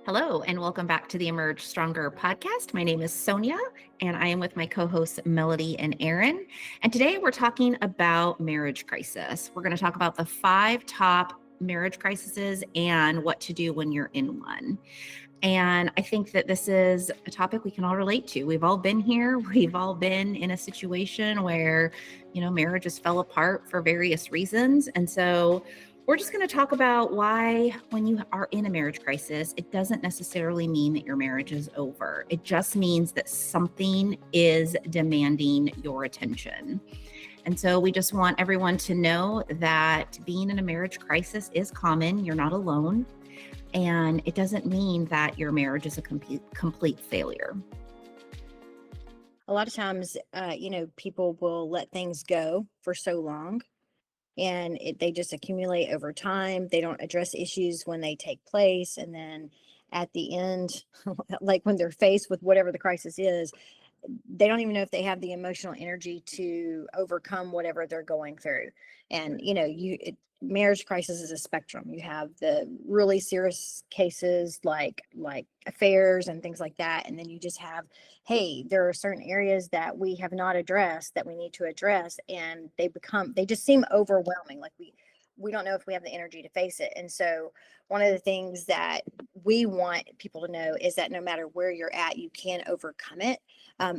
Hello, and welcome back to the Emerge Stronger podcast. My name is Sonia, and I am with my co hosts, Melody and Erin. And today we're talking about marriage crisis. We're going to talk about the 5 top marriage crises and what to do when you're in one. And I think that this is a topic we can all relate to. We've all been here. We've all been in a situation where, marriages fell apart for various reasons. And so we're just going to talk about why, when you are in a marriage crisis, it doesn't necessarily mean that your marriage is over. It just means that something is demanding your attention. And so we just want everyone to know that being in a marriage crisis is common. You're not alone. And it doesn't mean that your marriage is a complete failure. A lot of times, people will let things go for so long and they just accumulate over time. They don't address issues when they take place. And then at the end, like when they're faced with whatever the crisis is, they don't even know if they have the emotional energy to overcome whatever they're going through. And, marriage crisis is a spectrum. You have the really serious cases like affairs and things like that. And then you just have, hey, there are certain areas that we have not addressed that we need to address. And they just seem overwhelming. Like we don't know if we have the energy to face it. And so one of the things that we want people to know is that no matter where you're at, you can overcome it.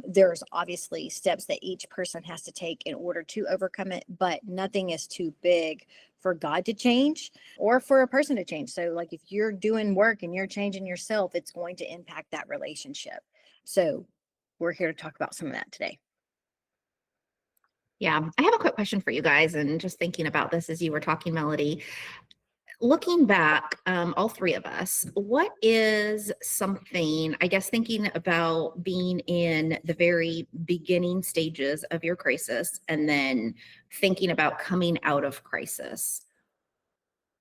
There's obviously steps that each person has to take in order to overcome it, but nothing is too big for God to change or for a person to change. So like if you're doing work and you're changing yourself, it's going to impact that relationship. So we're here to talk about some of that today. Yeah, I have a quick question for you guys. And just thinking about this as you were talking, Melody, looking back, all 3 of us, what is something, I guess, thinking about being in the very beginning stages of your crisis and then thinking about coming out of crisis,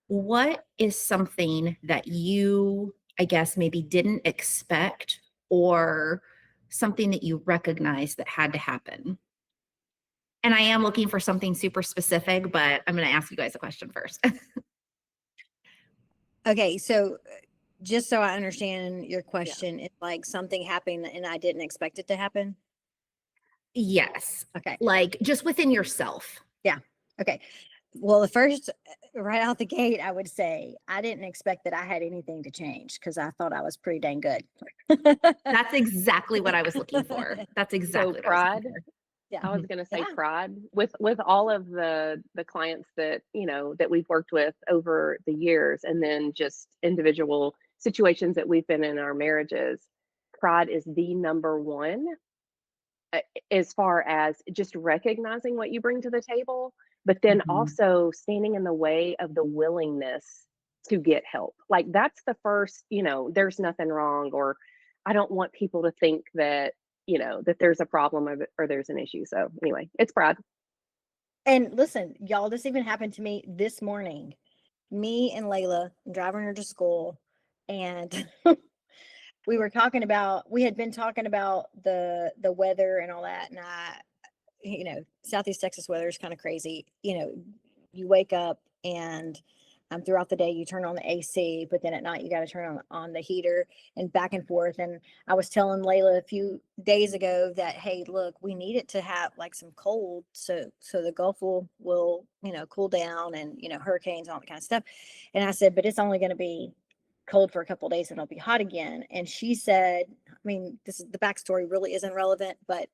what is something that you, I guess, maybe didn't expect or something that you recognized that had to happen? And I am looking for something super specific, but I'm going to ask you guys a question first. Okay, so just so I understand your question, it's like something happened and I didn't expect it to happen. Yes. Okay. Like just within yourself. Yeah. Okay. Well, the first, right out the gate, I would say I didn't expect that I had anything to change because I thought I was pretty dang good. That's exactly what I was looking for. That's exactly what I was pride. looking for. Yeah. I was going to say Yeah. pride with all of the clients that, that we've worked with over the years, and then just individual situations that we've been in our marriages. Pride is the number one, as far as just recognizing what you bring to the table, but then also standing in the way of the willingness to get help. Like that's the first, there's nothing wrong, or I don't want people to think that, that there's a problem or there's an issue. So anyway, it's pride. And listen, y'all, this even happened to me this morning. Me and Layla driving her to school, and we had been talking about the weather and all that. And Southeast Texas weather is kind of crazy. You wake up and throughout the day you turn on the AC, but then at night you got to turn on the heater and back and forth. And I was telling Layla a few days ago that, hey, look, we need it to have like some cold so the Gulf will cool down, and hurricanes and all that kind of stuff. And I said, but it's only going to be cold for a couple of days and it'll be hot again. And she said, I mean, the backstory really isn't relevant, but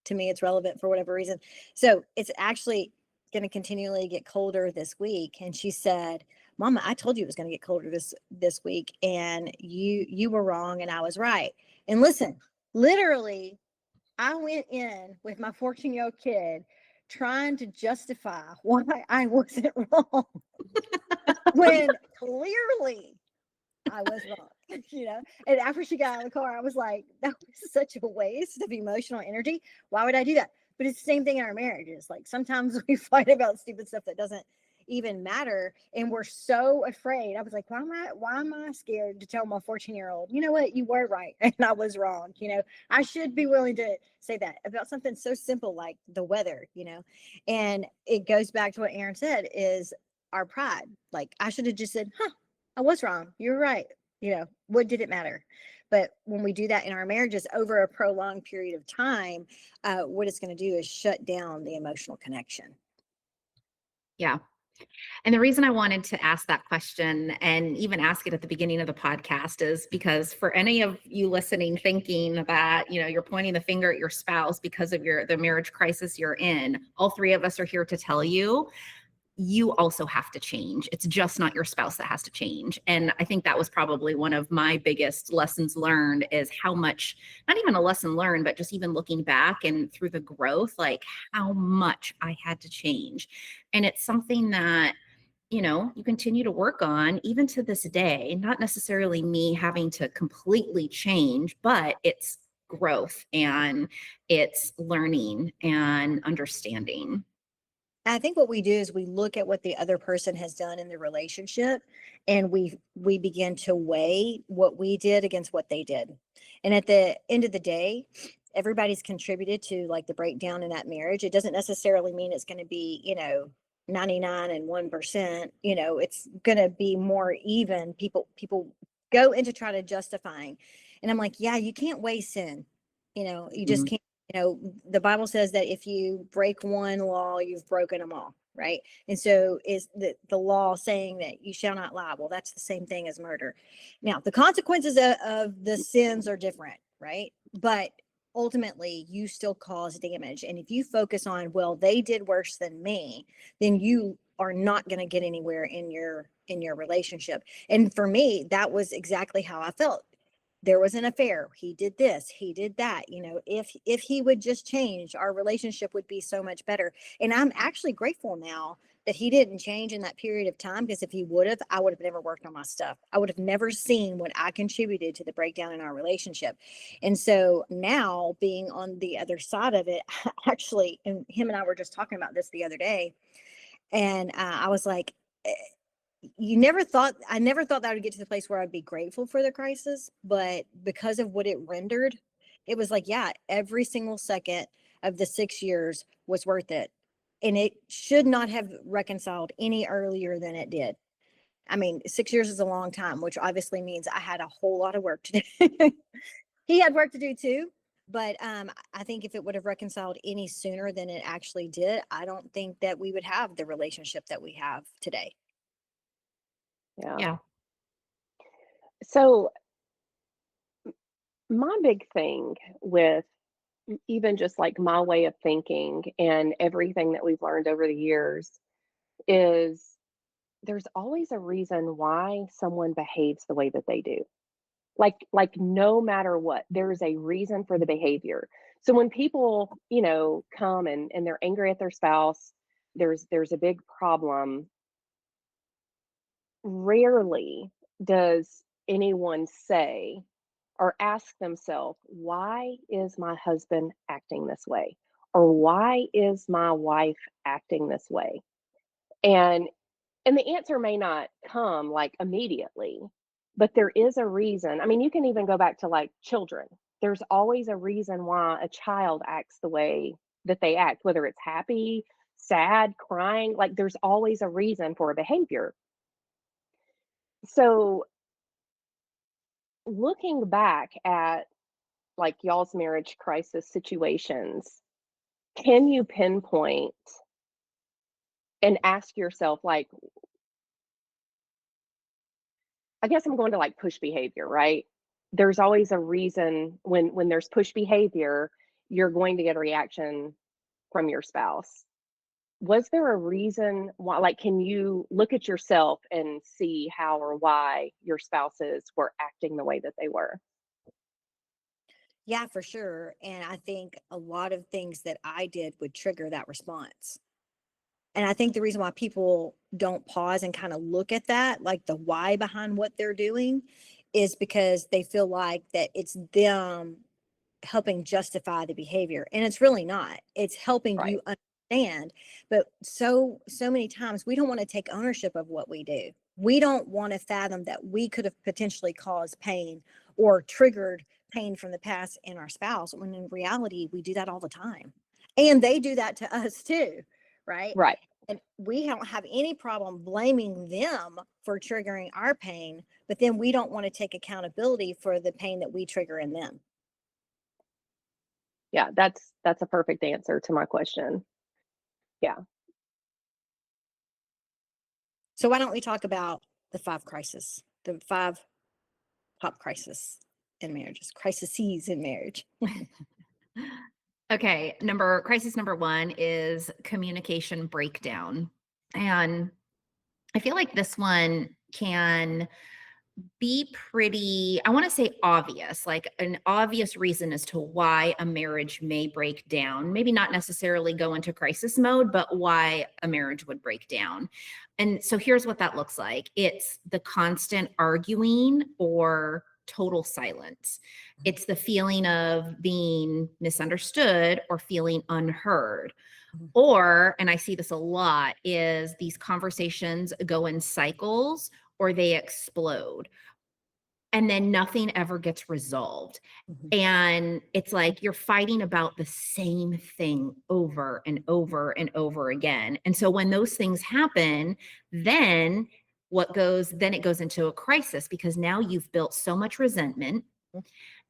to me it's relevant for whatever reason. So it's actually going to continually get colder this week. And she said, Mama, I told you it was going to get colder this week, and you were wrong and I was right. And listen, literally I went in with my 14-year-old kid trying to justify why I wasn't wrong when clearly I was wrong. And after she got out of the car, I was like, that was such a waste of emotional energy. Why would I do that? But it's the same thing in our marriages. Like sometimes we fight about stupid stuff that doesn't even matter, and we're so afraid. I was like, why am I scared to tell my 14-year-old, you know what, you were right and I was wrong? I should be willing to say that about something so simple like the weather. And it goes back to what Erin said, is our pride. Like I should have just said, I was wrong. You're right. What did it matter? But when we do that in our marriages over a prolonged period of time, what it's going to do is shut down the emotional connection. Yeah. And the reason I wanted to ask that question and even ask it at the beginning of the podcast is because for any of you listening thinking that, you're pointing the finger at your spouse because of the marriage crisis you're in, all three of us are here to tell you, you also have to change. It's just not your spouse that has to change. And I think that was probably one of my biggest lessons learned, is how much, not even a lesson learned, but just even looking back and through the growth, like how much I had to change. And it's something that, you continue to work on even to this day, not necessarily me having to completely change, but it's growth and it's learning and understanding. I think what we do is we look at what the other person has done in the relationship, and we begin to weigh what we did against what they did. And at the end of the day, everybody's contributed to like the breakdown in that marriage. It doesn't necessarily mean it's going to be, 99 and 1%, it's going to be more even. People go into try to justifying. And I'm like, yeah, you can't weigh sin. You just can't. The Bible says that if you break one law, you've broken them all, right? And so is the law saying that you shall not lie? Well, that's the same thing as murder. Now, the consequences of the sins are different, right? But ultimately, you still cause damage. And if you focus on, well, they did worse than me, then you are not going to get anywhere in your relationship. And for me, that was exactly how I felt. There was an affair. He did this, he did that. If he would just change, our relationship would be so much better. And I'm actually grateful now that he didn't change in that period of time, because if he would have, I would have never worked on my stuff. I would have never seen what I contributed to the breakdown in our relationship. And so now, being on the other side of it, actually, and him and I were just talking about this the other day, and I was like, I never thought that I would get to the place where I'd be grateful for the crisis, but because of what it rendered, it was like, yeah, every single second of the 6 years was worth it. And it should not have reconciled any earlier than it did. I mean, 6 years is a long time, which obviously means I had a whole lot of work to do. He had work to do too. But I think if it would have reconciled any sooner than it actually did, I don't think that we would have the relationship that we have today. Yeah. So my big thing with even just like my way of thinking and everything that we've learned over the years is there's always a reason why someone behaves the way that they do. Like no matter what, there's a reason for the behavior. So when people, come and they're angry at their spouse, there's a big problem. Rarely does anyone say or ask themselves, why is my husband acting this way? Or why is my wife acting this way? And the answer may not come like immediately, but there is a reason. I mean, you can even go back to like children. There's always a reason why a child acts the way that they act, whether it's happy, sad, crying, like there's always a reason for a behavior. So looking back at like y'all's marriage crisis situations, can you pinpoint and ask yourself, like, I guess I'm going to like push behavior, right? There's always a reason when there's push behavior, you're going to get a reaction from your spouse. Was there a reason why, like, can you look at yourself and see how or why your spouses were acting the way that they were? Yeah, for sure. And I think a lot of things that I did would trigger that response. And I think the reason why people don't pause and kind of look at that, like the why behind what they're doing, is because they feel like that it's them helping justify the behavior. And it's really not. It's helping Right. you understand. But so many times we don't want to take ownership of what we do. We don't want to fathom that we could have potentially caused pain or triggered pain from the past in our spouse, when in reality we do that all the time. And they do that to us too, right? Right. And we don't have any problem blaming them for triggering our pain, but then we don't want to take accountability for the pain that we trigger in them. Yeah, that's a perfect answer to my question. Yeah. So why don't we talk about the 5 crises, the 5 top crisis in marriages, crises in marriage. Okay, crisis number 1 is communication breakdown. And I feel like this one can be pretty, I want to say obvious, like an obvious reason as to why a marriage may break down. Maybe not necessarily go into crisis mode, but why a marriage would break down. And so here's what that looks like. It's the constant arguing or total silence. It's the feeling of being misunderstood or feeling unheard. Or, and I see this a lot, is these conversations go in cycles or they explode and then nothing ever gets resolved. Mhm. And it's like you're fighting about the same thing over and over and over again. And so when those things happen, then then it goes into a crisis because now you've built so much resentment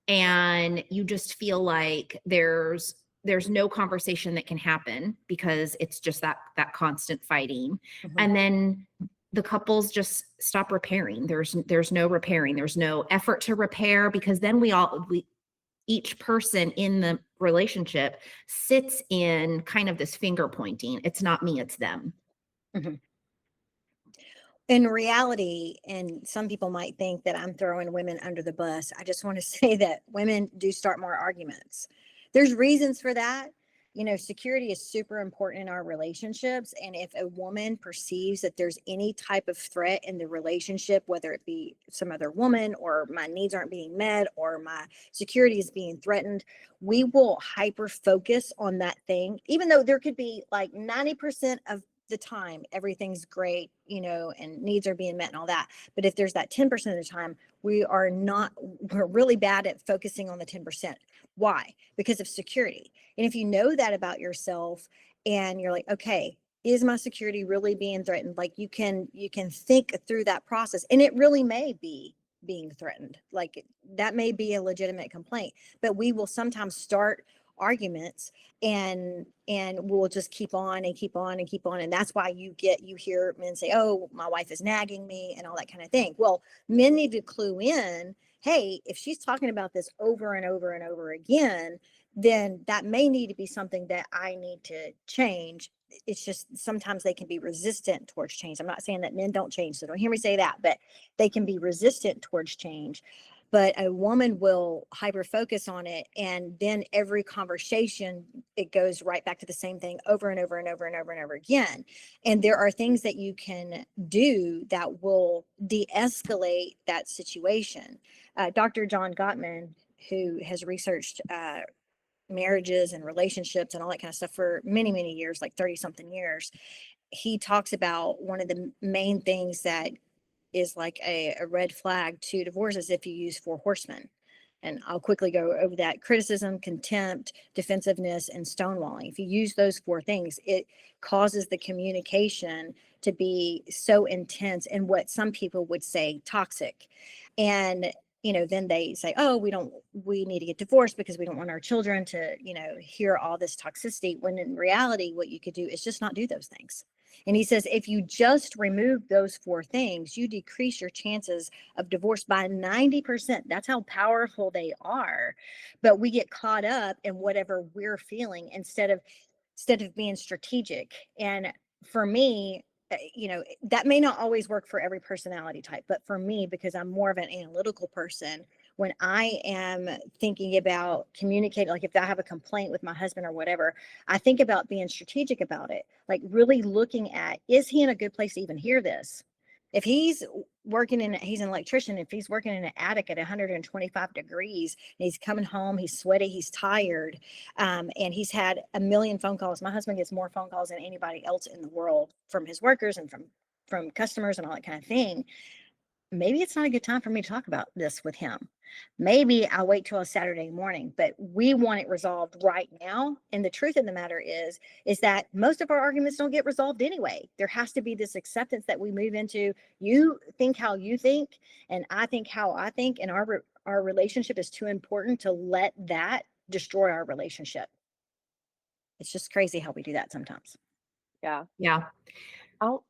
and you just feel like there's no conversation that can happen because it's just that constant fighting. Mhm. And then the couples just stop repairing. There's no repairing. There's no effort to repair because then each person in the relationship sits in kind of this finger pointing. It's not me, it's them. Mhm. In reality, and some people might think that I'm throwing women under the bus, I just want to say that women do start more arguments. There's reasons for that. Security is super important in our relationships. And if a woman perceives that there's any type of threat in the relationship, whether it be some other woman or my needs aren't being met or my security is being threatened, we will hyper focus on that thing, even though there could be like 90% of the time everything's great, and needs are being met and all that. But if there's that 10% of the time, we're really bad at focusing on the 10%. Why? Because of security. And if you know that about yourself and you're like, okay, is my security really being threatened? Like you can think through that process, and it really may be being threatened. Like that may be a legitimate complaint, but we will sometimes start arguments and we'll just keep on and keep on and keep on. And that's why you hear men say, oh, my wife is nagging me and all that kind of thing. Well, men need to clue in, hey, if she's talking about this over and over and over again, then that may need to be something that I need to change. It's just sometimes they can be resistant towards change. I'm not saying that men don't change, so don't hear me say that, but they can be resistant towards change. But a woman will hyper focus on it, and then every conversation it goes right back to the same thing over and over and over and over and over again. And there are things that you can do that will de-escalate that situation. Dr. John Gottman, who has researched marriages and relationships and all that kind of stuff for many, many years, like 30 something years, he talks about one of the main things that is like a red flag to divorce is if you use 4 horsemen. And I'll quickly go over that: criticism, contempt, defensiveness, and stonewalling. If you use those 4 things, it causes the communication to be so intense and what some people would say toxic. And then they say, oh, we need to get divorced because we don't want our children to hear all this toxicity, when in reality what you could do is just not do those things. And he says, if you just remove those 4 things, you decrease your chances of divorce by 90%. That's how powerful they are. But we get caught up in whatever we're feeling instead of being strategic. And for me, that may not always work for every personality type, but for me, because I'm more of an analytical person, when I am thinking about communicating, like if I have a complaint with my husband or whatever, I think about being strategic about it, like really looking at, is he in a good place to even hear this? If he's he's an electrician, if he's working in an attic at 125 degrees and he's coming home, he's sweaty, he's tired, and he's had a million phone calls. My husband gets more phone calls than anybody else in the world from his workers and from customers and all that kind of thing. maybe it's not a good time for me to talk about this with him. Maybe I'll wait till a Saturday morning, but we want it resolved right now. And the truth of the matter is that most of our arguments don't get resolved anyway. There has to be this acceptance that we move into. You think how you think, and I think how I think, and our relationship is too important to let that destroy our relationship. It's just crazy how we do that sometimes. Yeah. Yeah. I'll,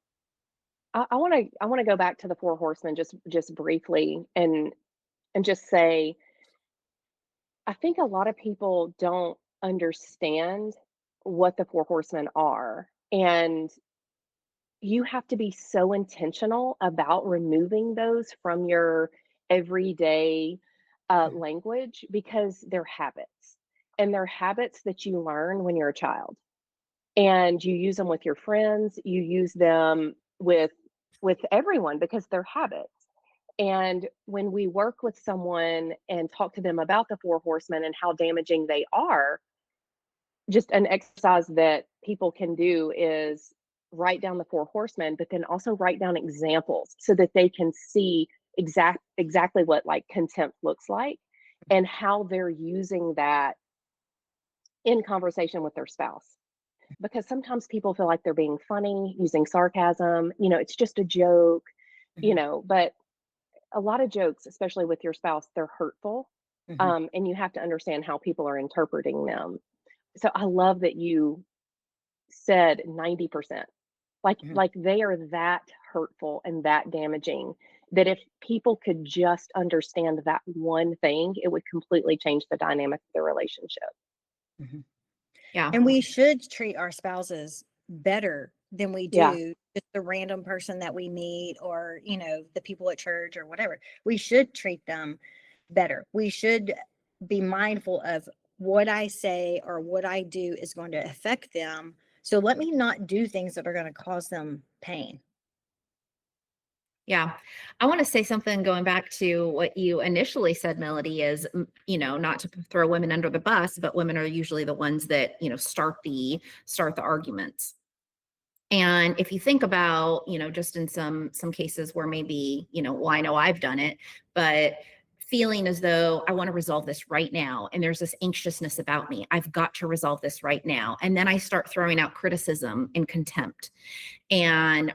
I want to go back to the four horsemen just briefly and just say I think a lot of people don't understand what the four horsemen are, and you have to be so intentional about removing those from your everyday Mhm. language because they're habits, and they're habits that you learn when you're a child, and you use them with your friends, you use them with everyone because they're habits. And when we work with someone and talk to them about the four horsemen and how damaging they are, just an exercise that people can do is write down the four horsemen, but then also write down examples so that they can see exactly what like contempt looks like and how they're using that in conversation with their spouse. Because sometimes people feel like they're being funny, using sarcasm, it's just a joke, Mhm. but a lot of jokes, especially with your spouse, they're hurtful. Mhm. And you have to understand how people are interpreting them. So I love that you said 90%. Mhm. Like they are that hurtful and that damaging that if people could just understand that one thing, it would completely change the dynamic of the relationship. Mhm. Yeah. And we should treat our spouses better than we Yeah. do just the random person that we meet, or, the people at church or whatever. We should treat them better. We should be mindful of what I say or what I do is going to affect them. So let me not do things that are going to cause them pain. Yeah. I want to say something going back to what you initially said, Melody, is, not to throw women under the bus, but women are usually the ones that, start the arguments. And if you think about, just in some cases where maybe, well, I know I've done it, but feeling as though I want to resolve this right now. And there's this anxiousness about me. I've got to resolve this right now. And then I start throwing out criticism and contempt. And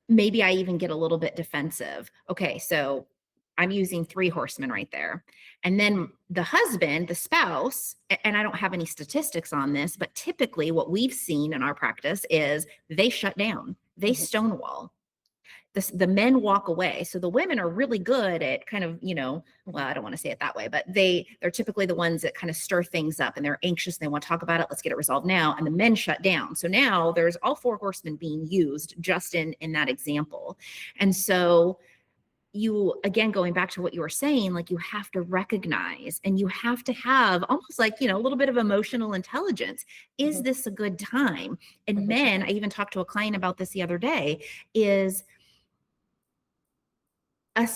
maybe I even get a little bit defensive. Okay, so I'm using three horsemen right there. And then the husband, the spouse, and I don't have any statistics on this, but typically what we've seen in our practice is they shut down, they Mhm. stonewall. The men walk away. So the women are really good at kind of, well, I don't want to say it that way, but they're typically the ones that kind of stir things up and they're anxious and they want to talk about it. Let's get it resolved now. And the men shut down. So now there's all four horsemen being used just in that example. And so you, again, going back to what you were saying, like you have to recognize and you have to have almost like, a little bit of emotional intelligence. Is Mhm. this a good time? And Mhm. men, I even talked to a client about this the other day, is a,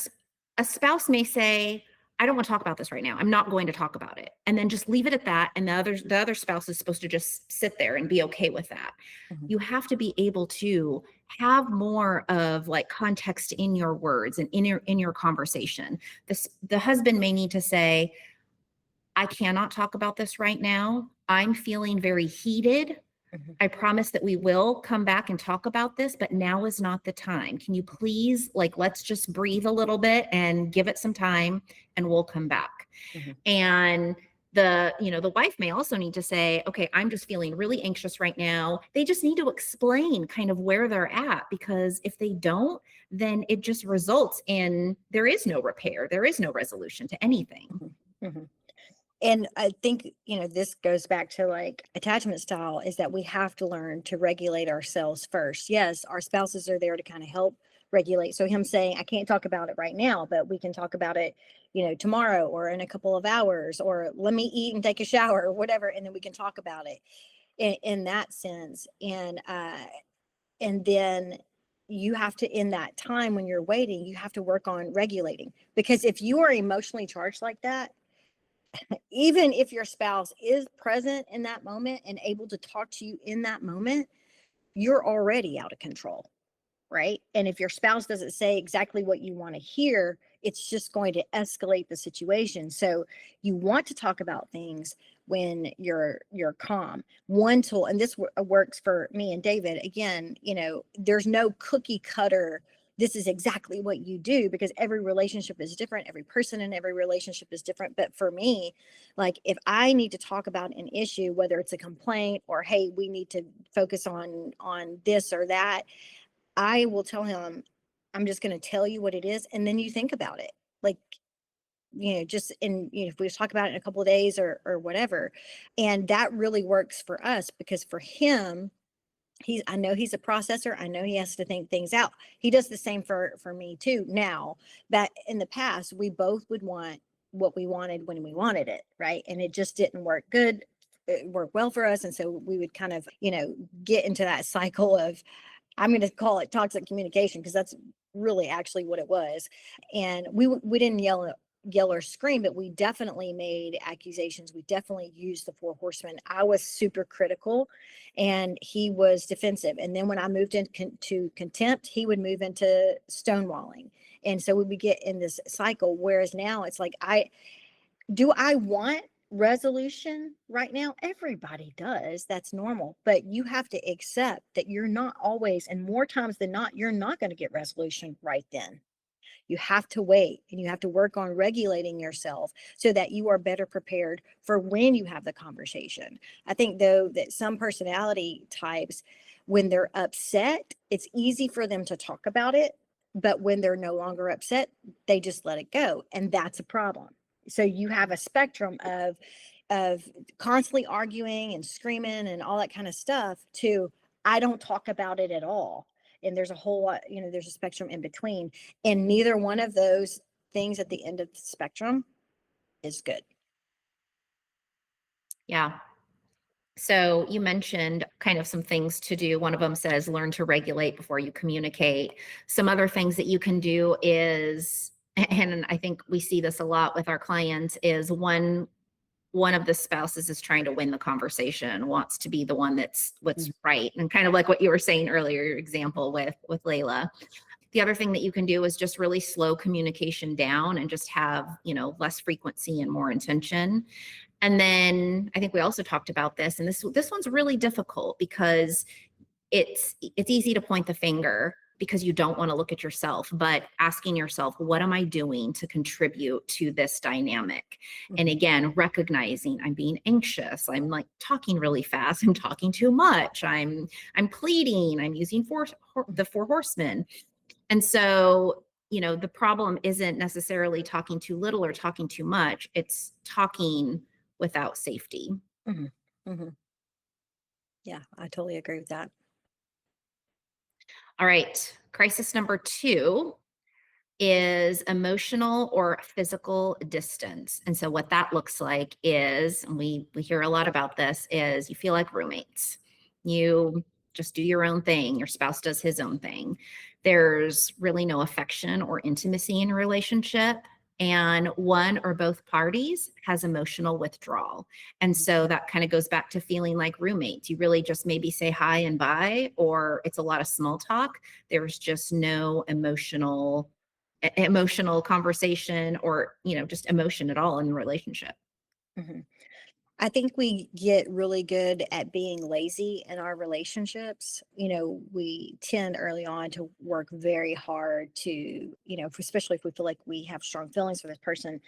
a spouse may say, I don't want to talk about this right now. I'm not going to talk about it. And then just leave it at that. And the other spouse is supposed to just sit there and be okay with that. Mhm. You have to be able to have more of like context in your words and in your conversation. The husband may need to say, I cannot talk about this right now. I'm feeling very heated. Mhm. I promise that we will come back and talk about this, but now is not the time. Can you please, like, let's just breathe a little bit and give it some time and we'll come back. Mhm. And the wife may also need to say, okay, I'm just feeling really anxious right now. They just need to explain kind of where they're at, because if they don't, then it just results in there is no repair. There is no resolution to anything. Mhm. Mhm. And I think, this goes back to like attachment style, is that we have to learn to regulate ourselves first. Yes, our spouses are there to kind of help regulate. So him saying, I can't talk about it right now, but we can talk about it, tomorrow or in a couple of hours, or let me eat and take a shower or whatever. And then we can talk about it in that sense. And then you have to, in that time when you're waiting, you have to work on regulating, because if you are emotionally charged like that, even if your spouse is present in that moment and able to talk to you in that moment, you're already out of control. right? And if your spouse doesn't say exactly what you want to hear, it's just going to escalate the situation. So you want to talk about things when you're calm. One tool, and this works for me and David, again, there's no cookie cutter, this is exactly what you do, because every relationship is different, every person in every relationship is different. But for me, like, if I need to talk about an issue, whether it's a complaint or, hey, we need to focus on this or that, I will tell him, I'm just going to tell you what it is, and then you think about it. Like, just if we talk about it in a couple of days or whatever. And that really works for us, because for him, I know he's a processor. I know he has to think things out. He does the same for me too. Now, that in the past, we both would want what we wanted when we wanted it, right? And it just didn't work good. It worked well for us. And so we would kind of, get into that cycle of, I'm going to call it toxic communication, because that's really actually what it was. And we didn't yell or scream, but we definitely made accusations. We definitely used the 4 horsemen. I was super critical and he was defensive. And then when I moved into contempt, he would move into stonewalling. And so we would get in this cycle. Whereas now it's like, I want resolution right now? Everybody does. That's normal. But you have to accept that you're not always, and more times than not, you're not going to get resolution right then. You have to wait, and you have to work on regulating yourself so that you are better prepared for when you have the conversation. I think, though, that some personality types, when they're upset, it's easy for them to talk about it. But when they're no longer upset, they just let it go. And that's a problem. So you have a spectrum of constantly arguing and screaming and all that kind of stuff to, I don't talk about it at all. And there's a whole lot, there's a spectrum in between. And neither one of those things at the end of the spectrum is good. Yeah. So you mentioned kind of some things to do. One of them says learn to regulate before you communicate. Some other things that you can do is, and I think we see this a lot with our clients, is one of the spouses is trying to win the conversation, wants to be the one that's what's right. And kind of like what you were saying earlier, your example with Layla. The other thing that you can do is just really slow communication down and just have, less frequency and more intention. And then I think we also talked about this, and this one's really difficult because it's easy to point the finger because you don't want to look at yourself, but asking yourself, what am I doing to contribute to this dynamic? And again, recognizing I'm being anxious. I'm like talking really fast. I'm talking too much. I'm pleading. I'm using the 4 horsemen. And so, the problem isn't necessarily talking too little or talking too much. It's talking without safety. Mm-hmm. Mm-hmm. Yeah, I totally agree with that. All right. Crisis number 2 is emotional or physical distance. And so what that looks like is, and we hear a lot about this, is you feel like roommates. You just do your own thing. Your spouse does his own thing. There's really no affection or intimacy in a relationship. And one or both parties has emotional withdrawal. And so that kind of goes back to feeling like roommates. You really just maybe say hi and bye, or it's a lot of small talk. There's just no emotional conversation or, just emotion at all in the relationship. Mm-hmm. I think we get really good at being lazy in our relationships. We tend early on to work very hard to, especially if we feel like we have strong feelings for this person,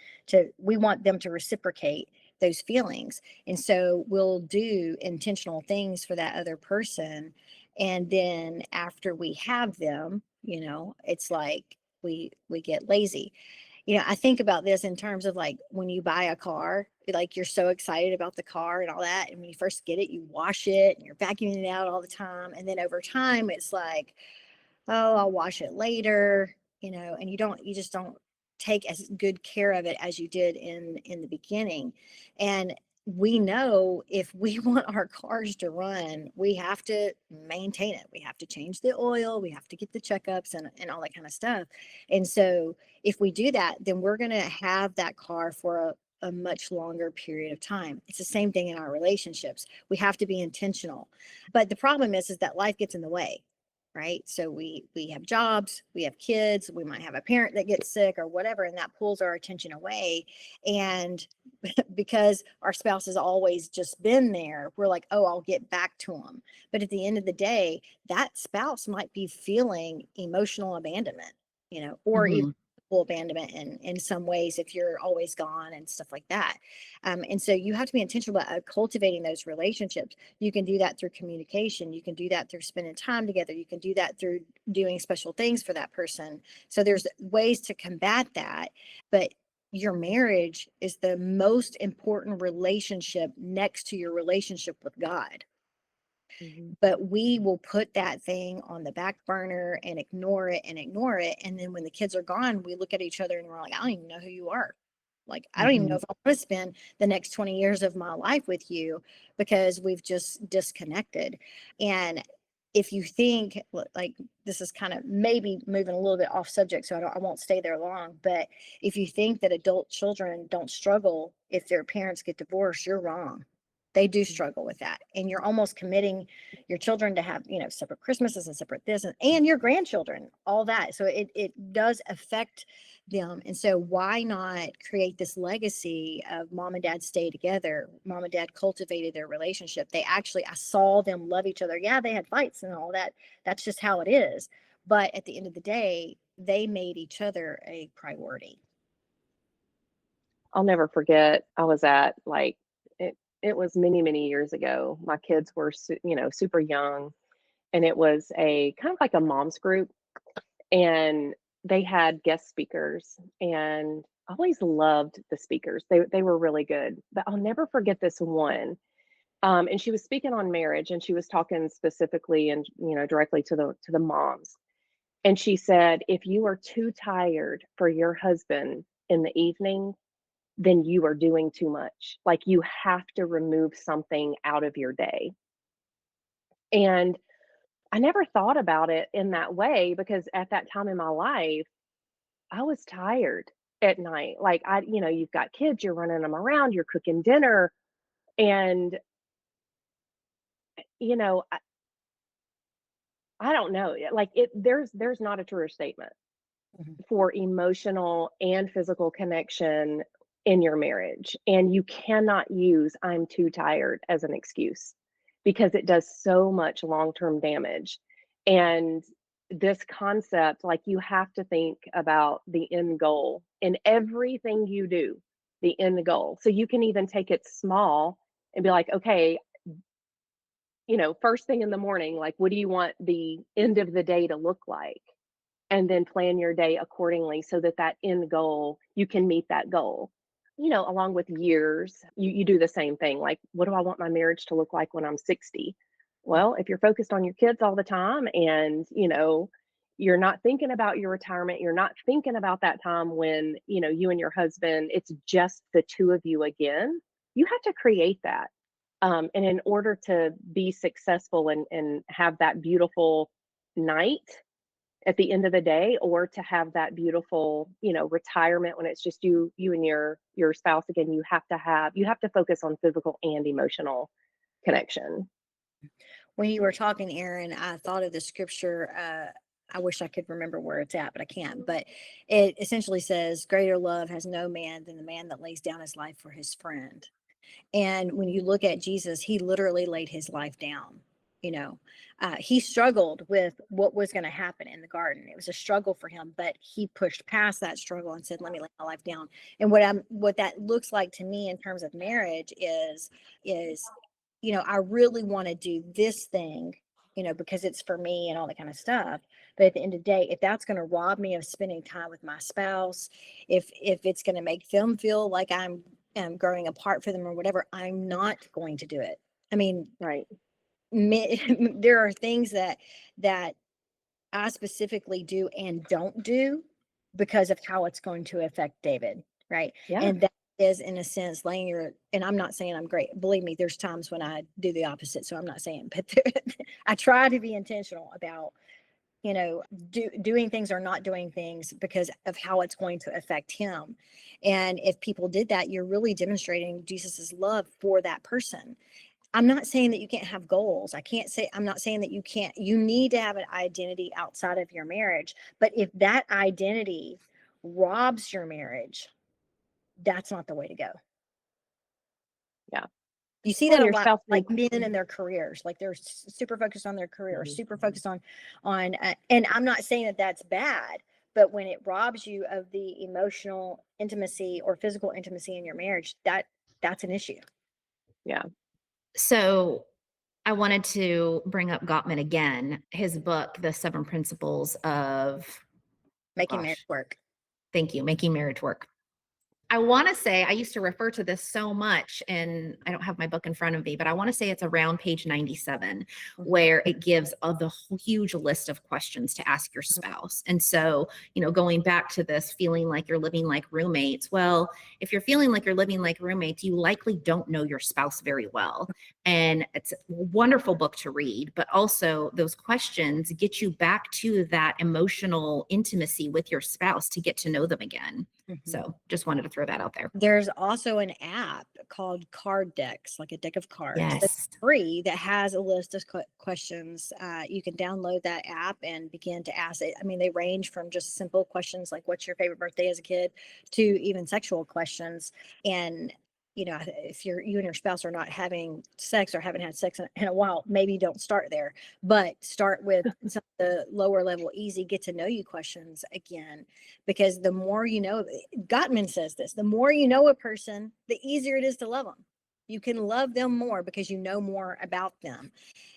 we want them to reciprocate those feelings. And so we'll do intentional things for that other person. And then after we have them, it's like we get lazy. I think about this in terms of like when you buy a car, like you're so excited about the car and all that. And when you first get it, you wash it and you're vacuuming it out all the time. And then over time, it's like, oh, I'll wash it later, and you just don't take as good care of it as you did in the beginning. And we know if we want our cars to run, we have to maintain it. We have to change the oil. We have to get the checkups and all that kind of stuff. And so if we do that, then we're going to have that car for a much longer period of time. It's the same thing in our relationships. We have to be intentional. But the problem is that life gets in the way, right? So we have jobs, we have kids, we might have a parent that gets sick or whatever, and that pulls our attention away. And because our spouse has always just been there, we're like, oh, I'll get back to them. But at the end of the day, that spouse might be feeling emotional abandonment, or even Mhm. physical abandonment in some ways if you're always gone and stuff like that. And so you have to be intentional about cultivating those relationships. You can do that through communication. You can do that through spending time together. You can do that through doing special things for that person. So there's ways to combat that. But your marriage is the most important relationship next to your relationship with God. Mhm. But we will put that thing on the back burner and ignore it and ignore it. And then when the kids are gone, we look at each other and we're like, I don't even know who you are. Like, I don't even know Mhm. if I want to spend the next 20 years of my life with you, because we've just disconnected. And if you think like, this is kind of maybe moving a little bit off subject, so I won't stay there long. But if you think that adult children don't struggle if their parents get divorced, you're wrong. They do struggle with that. And you're almost committing your children to have, separate Christmases and separate this and your grandchildren, all that. So it does affect them. And so why not create this legacy of mom and dad stay together? Mom and dad cultivated their relationship. I saw them love each other. Yeah, they had fights and all that. That's just how it is. But at the end of the day, they made each other a priority. I'll never forget, I was at like it was many, many years ago. My kids were super young, and it was a kind of like a mom's group, and they had guest speakers, and I always loved the speakers. They were really good. But I'll never forget this one. And she was speaking on marriage, and she was talking specifically and directly to the moms. And she said, if you are too tired for your husband in the evening, then you are doing too much. Like, you have to remove something out of your day. And I never thought about it in that way, because at that time in my life, I was tired at night. Like, you've got kids, you're running them around, you're cooking dinner. And, you know, I, I don't know. Like, there's not a truer statement Mhm. for emotional and physical connection in your marriage. And you cannot use "I'm too tired" as an excuse, because it does so much long-term damage. And this concept, like, you have to think about the end goal in everything you do, the end goal. So you can even take it small and be like, okay, first thing in the morning, like, what do you want the end of the day to look like? And then plan your day accordingly, so that that end goal, you can meet that goal. Along with years, you do the same thing. Like, what do I want my marriage to look like when I'm 60? Well, if you're focused on your kids all the time, and you're not thinking about your retirement, you're not thinking about that time when you and your husband, it's just the two of you again. You have to create that. And in order to be successful and have that beautiful night at the end of the day, or to have that beautiful retirement when it's just you and your spouse again, you have to focus on physical and emotional connection. When you were talking, Erin, I thought of the scripture. I wish I could remember where it's at, but I can't. But it essentially says, greater love has no man than the man that lays down his life for his friend. And when you look at Jesus, he literally laid his life down. He struggled with what was going to happen in the garden. It was a struggle for him, but he pushed past that struggle and said, let me lay my life down. And what that looks like to me in terms of marriage is I really want to do this thing, because it's for me and all that kind of stuff. But at the end of the day, if that's going to rob me of spending time with my spouse, if it's going to make them feel like I'm growing apart for them or whatever, I'm not going to do it. I mean, Right. there are things that I specifically do and don't do because of how it's going to affect David, right? Yeah. And that is, in a sense, laying your, and I'm not saying I'm great. Believe me, there's times when I do the opposite. So I'm not saying, but I try to be intentional about, doing things or not doing things because of how it's going to affect him. And if people did that, you're really demonstrating Jesus's love for that person. I'm not saying that you can't have goals. I'm not saying that you need to have an identity outside of your marriage. But if that identity robs your marriage, that's not the way to go. Yeah. You see Well, that a your lot, spouse like needs- men in their careers, like they're super focused on their career, Mhm. super focused on, and I'm not saying that that's bad, but when it robs you of the emotional intimacy or physical intimacy in your marriage, that's an issue. Yeah. So I wanted to bring up Gottman again, his book, The 7 Principles of Making marriage gosh, work. thank you, Making Marriage Work. I want to say, I used to refer to this so much, and I don't have my book in front of me, but I want to say it's around page 97, where it gives the whole huge list of questions to ask your spouse. And so, going back to this feeling like you're living like roommates, well, if you're feeling like you're living like roommates, you likely don't know your spouse very well. And it's a wonderful book to read, but also those questions get you back to that emotional intimacy with your spouse to get to know them again. So just wanted to throw that out there. There's also an app called Card Decks, like a deck of cards that's Yes. free, that has a list of questions. You can download that app and begin to ask it. I mean, they range from just simple questions like, what's your favorite birthday as a kid, to even sexual questions. And if you and your spouse are not having sex or haven't had sex in a while, maybe don't start there, but start with some of the lower level, easy, get to know you questions again, because the more you know, Gottman says this, the more you know a person, the easier it is to love them. You can love them more because you know more about them.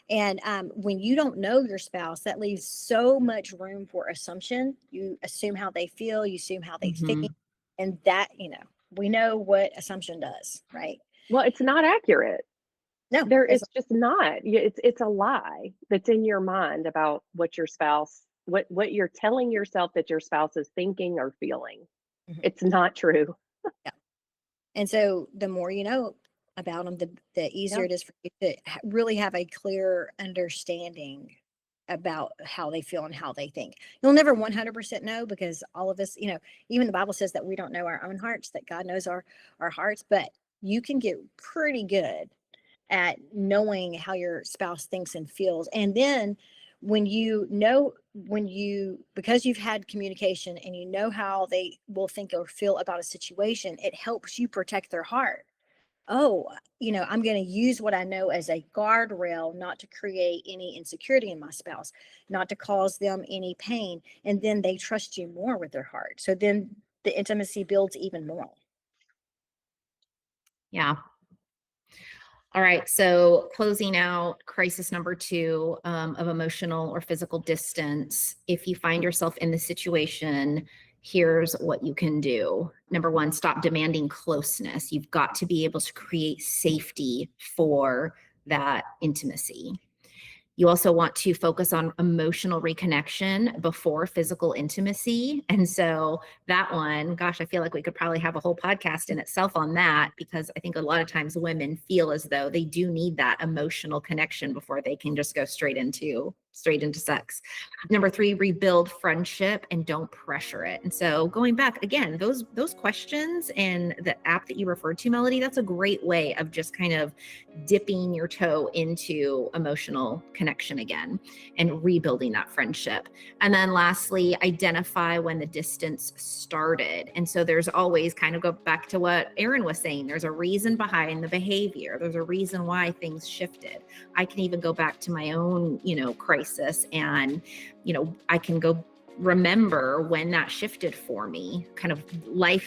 And when you don't know your spouse, that leaves so much room for assumption. You assume how they feel, you assume how they think, and that, we know what assumption does, right? Well, it's not accurate. No, It's just not. It's a lie that's in your mind about what your spouse, what you're telling yourself that your spouse is thinking or feeling. Mhm. It's not true. Yeah. And so the more you know about them, the easier it is for you to really have a clear understanding about how they feel and how they think. You'll never 100% know, because all of us, even the Bible says that we don't know our own hearts, that God knows our hearts, but you can get pretty good at knowing how your spouse thinks and feels. And then because you've had communication and you know how they will think or feel about a situation, it helps you protect their heart. Oh, I'm going to use what I know as a guardrail, not to create any insecurity in my spouse, not to cause them any pain. And then they trust you more with their heart. So then the intimacy builds even more. Yeah. All right. So closing out crisis number 2 of emotional or physical distance. If you find yourself in the situation, here's what you can do. Number 1, stop demanding closeness. You've got to be able to create safety for that intimacy. You also want to focus on emotional reconnection before physical intimacy. And so that one, gosh, I feel like we could probably have a whole podcast in itself on that, because I think a lot of times women feel as though they do need that emotional connection before they can just go straight into sex. Number 3, rebuild friendship and don't pressure it. And so going back again, those questions and the app that you referred to, Melody, that's a great way of just kind of dipping your toe into emotional connection again and rebuilding that friendship. And then lastly, identify when the distance started. And so there's always, kind of go back to what Erin was saying, there's a reason behind the behavior. There's a reason why things shifted. I can even go back to my own, crisis, and, I can go remember when that shifted for me, kind of life,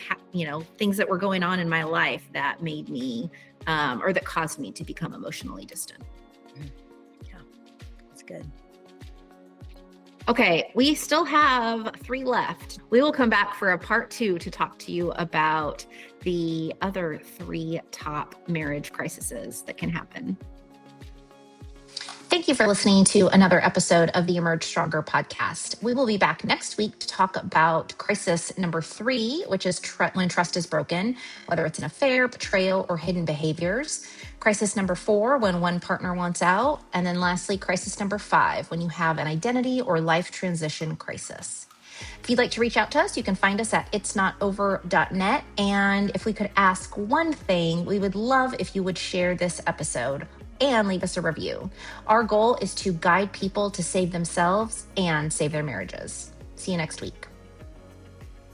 things that were going on in my life that made me or that caused me to become emotionally distant. Yeah, that's good. Okay, we still have 3 left. We will come back for a part 2 to talk to you about the other 3 top marriage crises that can happen. Thank you for listening to another episode of the Emerge Stronger podcast. We will be back next week to talk about crisis number 3, which is when trust is broken, whether it's an affair, betrayal, or hidden behaviors. Crisis number 4, when one partner wants out. And then lastly, crisis number 5, when you have an identity or life transition crisis. If you'd like to reach out to us, you can find us at itsnotover.net. And if we could ask one thing, we would love if you would share this episode and leave us a review. Our goal is to guide people to save themselves and save their marriages. See you next week.